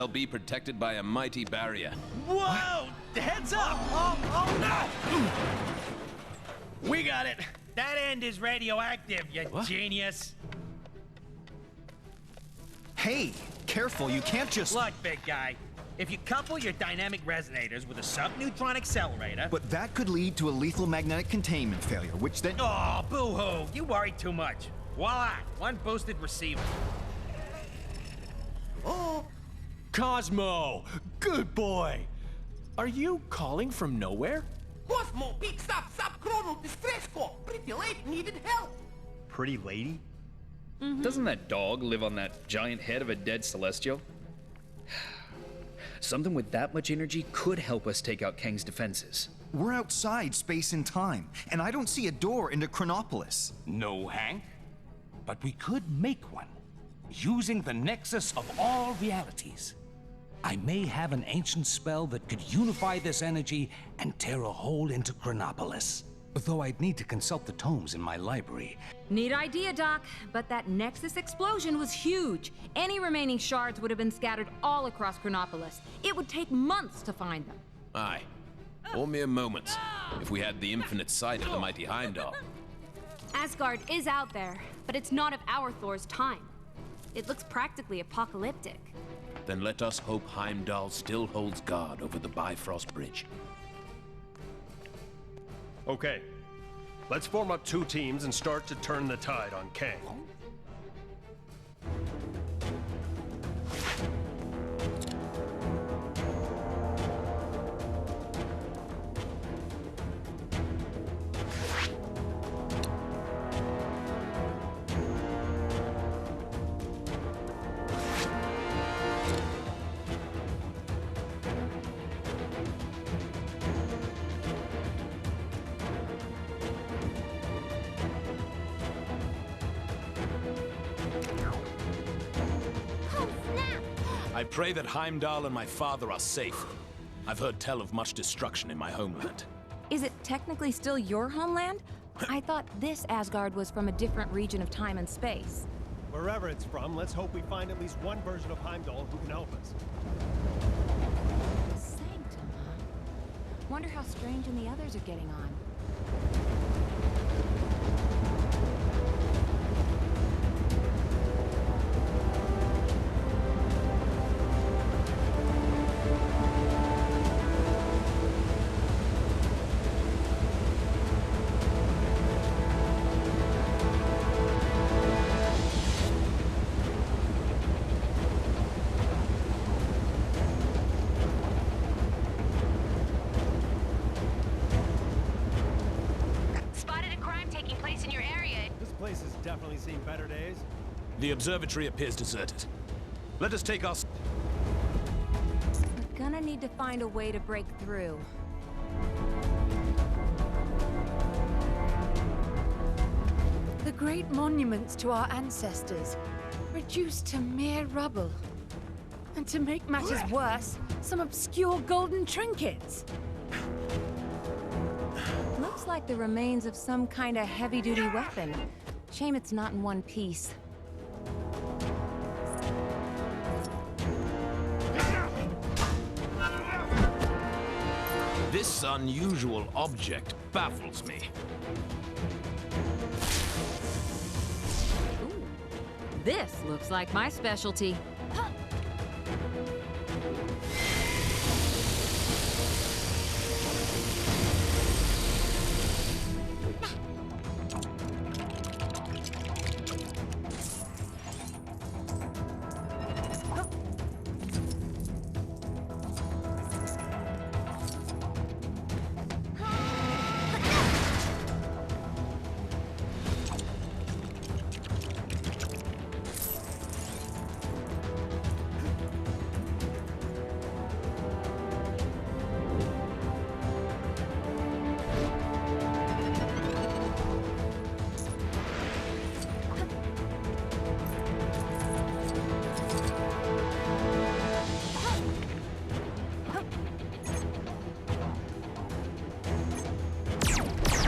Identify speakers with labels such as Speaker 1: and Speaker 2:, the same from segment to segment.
Speaker 1: They'll be protected by a mighty barrier.
Speaker 2: Whoa! Heads up! Oh, no! We got it! That end is radioactive, you genius!
Speaker 3: Hey, careful, you can't just...
Speaker 2: Look, big guy. If you couple your dynamic resonators with a subneutron accelerator...
Speaker 3: But that could lead to a lethal magnetic containment failure, which then...
Speaker 2: Oh, boo-hoo! You worry too much. Voila! One boosted receiver.
Speaker 4: Oh! Cosmo! Good boy! Are you calling from nowhere?
Speaker 5: Cosmo picks up subchronal distress call. Pretty late, needed help.
Speaker 3: Pretty lady?
Speaker 6: Doesn't that dog live on that giant head of a dead celestial? Something with that much energy could help us take out Kang's defenses.
Speaker 3: We're outside space and time, and I don't see a door into Chronopolis.
Speaker 7: No, Hank. But we could make one, using the nexus of all realities. I may have an ancient spell that could unify this energy and tear a hole into Chronopolis. Though I'd need to consult the tomes in my library.
Speaker 8: Neat idea, Doc, but that Nexus explosion was huge. Any remaining shards would have been scattered all across Chronopolis. It would take months to find them.
Speaker 1: Aye. Or mere moments, if we had the infinite sight of the mighty Heimdall.
Speaker 9: Asgard is out there, but it's not of our Thor's time. It looks practically apocalyptic.
Speaker 1: Then let us hope Heimdall still holds guard over the Bifrost Bridge.
Speaker 4: Okay. Let's form up 2 teams and start to turn the tide on Kang.
Speaker 1: I pray that Heimdall and my father are safe. I've heard tell of much destruction in my homeland.
Speaker 8: Is it technically still your homeland? I thought this Asgard was from a different region of time and space.
Speaker 4: Wherever it's from, let's hope we find at least one version of Heimdall who can help us.
Speaker 8: Sanctum, huh? Wonder how Strange and the others are getting on.
Speaker 4: Definitely seen better days.
Speaker 1: The observatory appears deserted. Let us take our...
Speaker 8: We're gonna need to find a way to break through.
Speaker 10: The great monuments to our ancestors, reduced to mere rubble. And to make matters worse, some obscure golden trinkets.
Speaker 8: Looks like the remains of some kind of heavy-duty weapon. Shame it's not in one piece.
Speaker 1: This unusual object baffles me.
Speaker 8: Ooh, this looks like my specialty.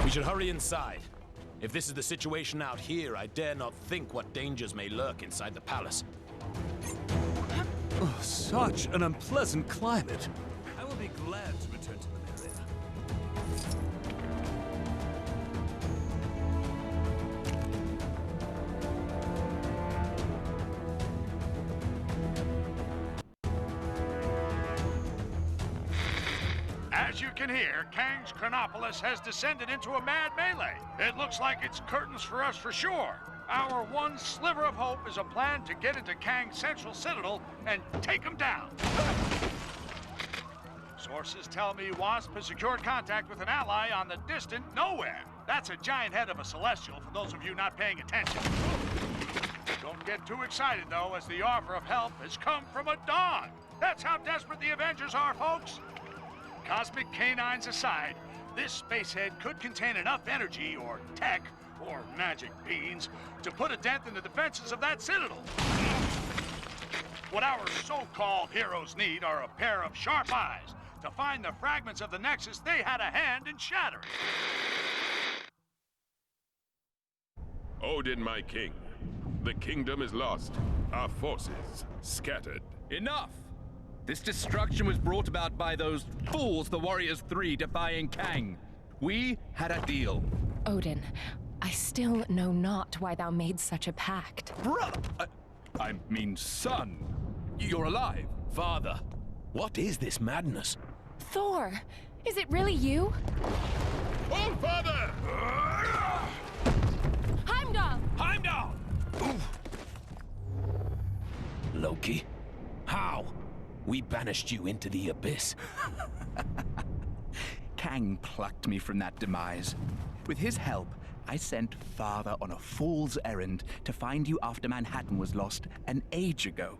Speaker 1: We should hurry inside. If this is the situation out here, I dare not think what dangers may lurk inside the palace. such an unpleasant climate. I will be glad to return to the area.
Speaker 11: As you can hear, Kang's Chronopolis has descended into a mad melee. It looks like it's curtains for us for sure. Our one sliver of hope is a plan to get into Kang's central citadel and take him down. Sources tell me Wasp has secured contact with an ally on the distant Nowhere. That's a giant head of a Celestial, for those of you not paying attention. Don't get too excited, though, as the offer of help has come from a dog. That's how desperate the Avengers are, folks. Cosmic canines aside, this spacehead could contain enough energy or tech or magic beans to put a dent in the defenses of that citadel. What our so-called heroes need are a pair of sharp eyes to find the fragments of the Nexus they had a hand in shattering.
Speaker 12: Odin, my king. The kingdom is lost. Our forces scattered.
Speaker 6: Enough! This destruction was brought about by those fools, the Warriors 3, defying Kang. We had a deal.
Speaker 13: Odin, I still know not why thou made such a pact.
Speaker 6: Brother! I mean, son. You're alive.
Speaker 1: Father, what is this madness?
Speaker 13: Thor, is it really you?
Speaker 12: Oh, father!
Speaker 13: Heimdall!
Speaker 1: Heimdall! Loki? How? We banished you into the abyss.
Speaker 14: Kang plucked me from that demise. With his help, I sent Father on a fool's errand to find you after Manhattan was lost an age ago,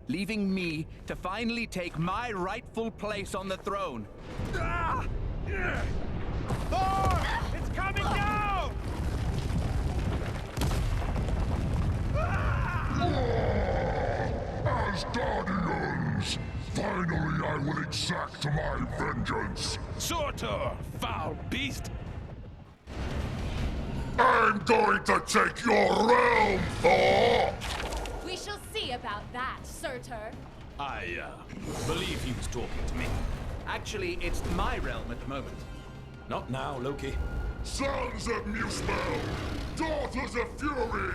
Speaker 14: leaving me to finally take my rightful place on the throne.
Speaker 11: Ah! Thor! It's coming down!
Speaker 15: Asgardians! Finally, I will exact my vengeance!
Speaker 1: Surtur, foul beast!
Speaker 15: I'm going to take your realm, Thor!
Speaker 9: We shall see about that, Surtur.
Speaker 1: I, believe he was talking to me.
Speaker 14: Actually, it's my realm at the moment.
Speaker 1: Not now, Loki.
Speaker 15: Sons of Muspel! Daughters of Fury!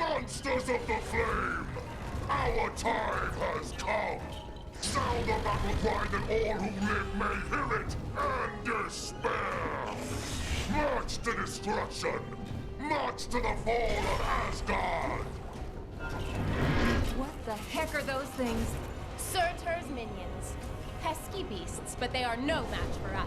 Speaker 15: Monsters of the Flame! Our time has come! Sound the battle cry that all who live may hear it and despair! March to destruction! March to the fall of Asgard!
Speaker 8: What the heck are those things?
Speaker 9: Surtur's minions. Pesky beasts, but they are no match for us.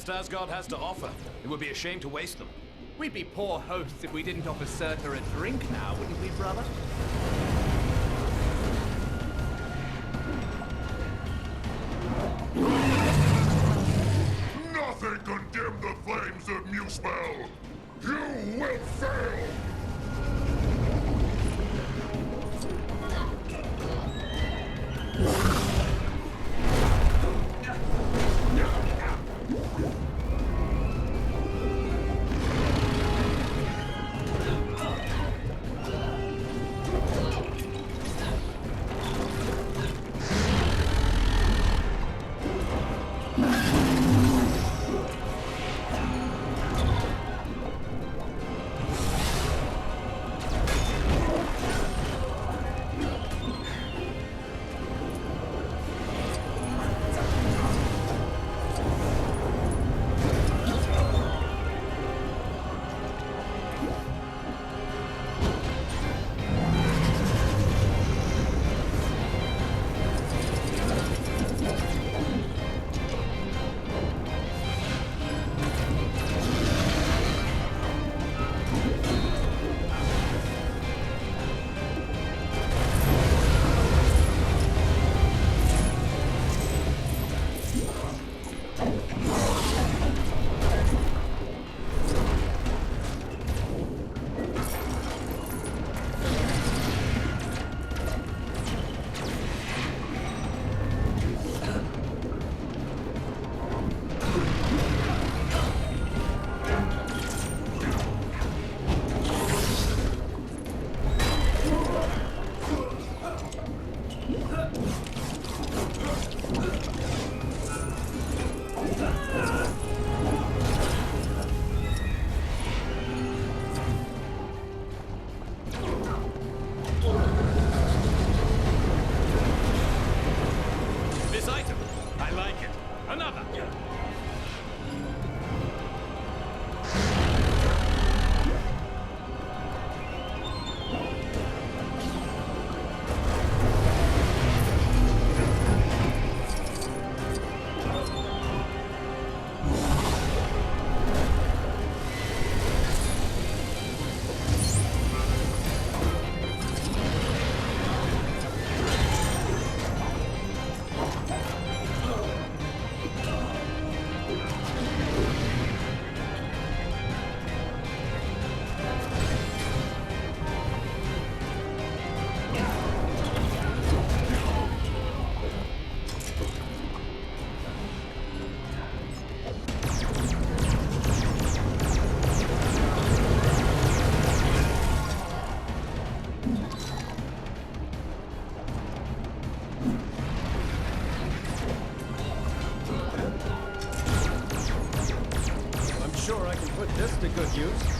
Speaker 1: best Asgard has to offer. It would be a shame to waste them.
Speaker 14: We'd be poor hosts if we didn't offer Surtur a drink now, wouldn't we, brother?
Speaker 15: Nothing can dim the flames of Muspel! You will fail!
Speaker 4: this to good use.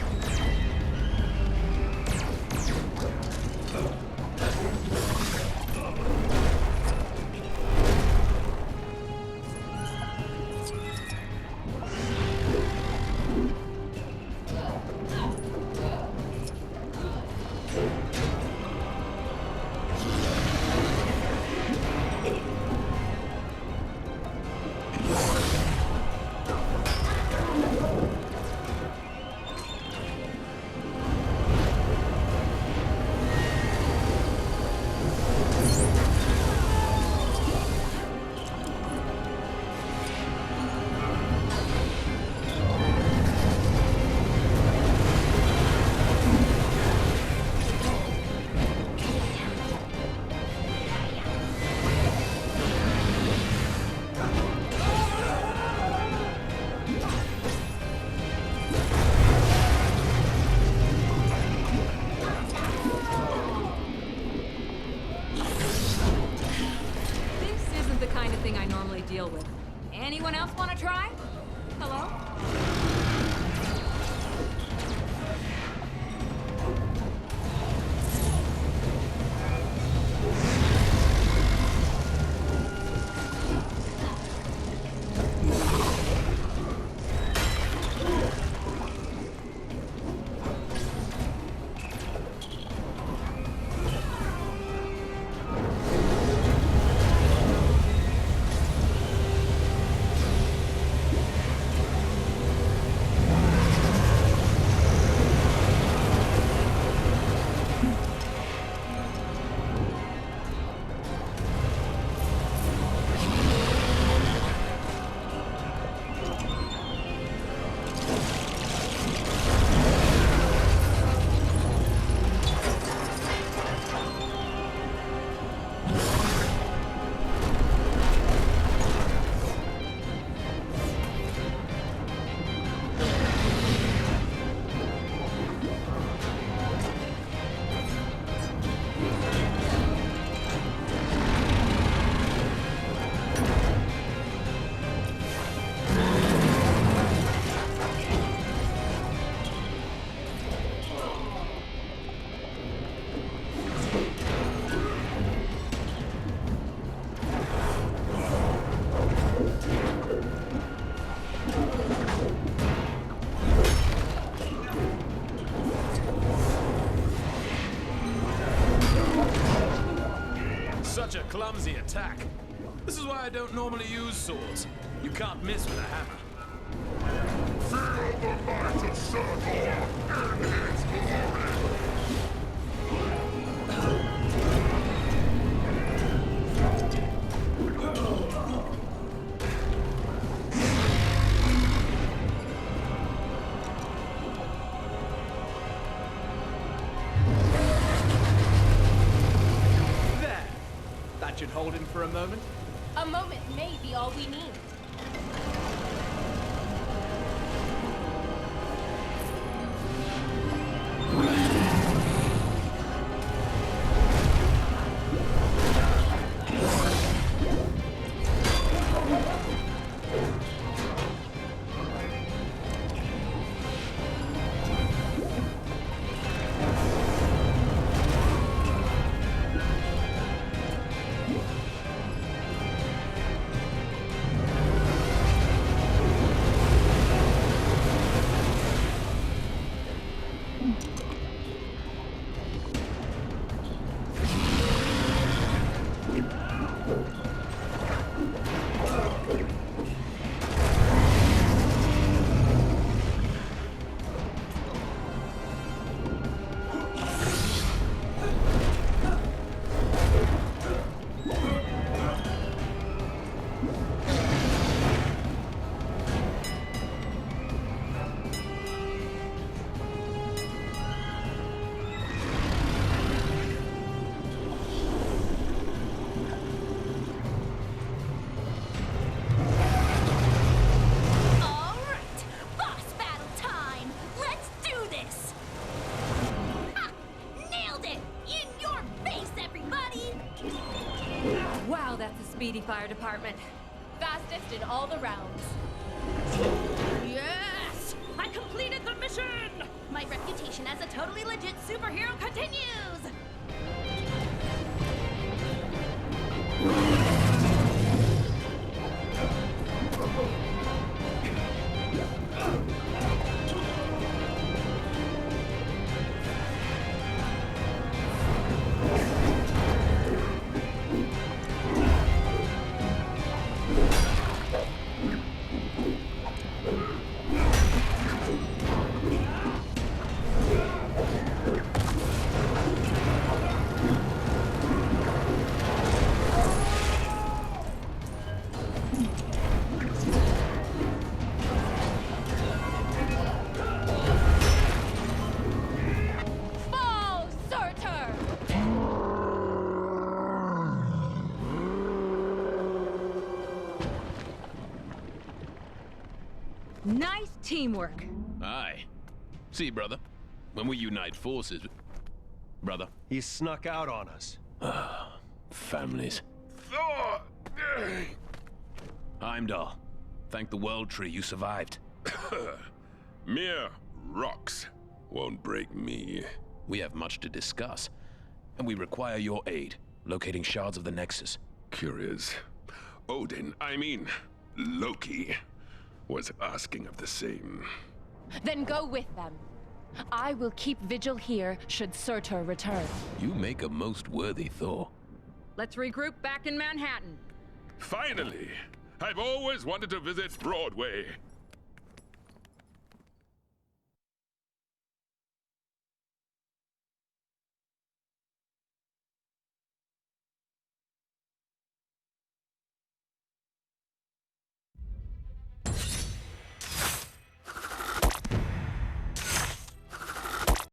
Speaker 8: Deal with. Anyone else want to try? Hello?
Speaker 1: clumsy attack. This is why I don't normally use swords. You can't miss with a hammer.
Speaker 15: Feel the might of Surtur in his glory!
Speaker 4: There! That should hold him for a moment.
Speaker 13: A moment may be all we need.
Speaker 8: Wow, that's a speedy fire department.
Speaker 13: Fastest in all the rounds.
Speaker 9: Yes! I completed the mission! My reputation as a totally legit superhero continues!
Speaker 8: Nice teamwork.
Speaker 1: Aye. See, brother, when we unite forces... Brother?
Speaker 4: He snuck out on us.
Speaker 1: Families.
Speaker 15: Thor!
Speaker 1: Heimdall, thank the World Tree you survived.
Speaker 12: Mere rocks won't break me.
Speaker 1: We have much to discuss, and we require your aid, locating shards of the Nexus.
Speaker 12: Curious. Odin, I mean, Loki, was asking of the same.
Speaker 13: Then go with them. I will keep vigil here should Surtur return.
Speaker 1: You make a most worthy Thor.
Speaker 8: Let's regroup back in Manhattan.
Speaker 12: Finally! I've always wanted to visit Broadway.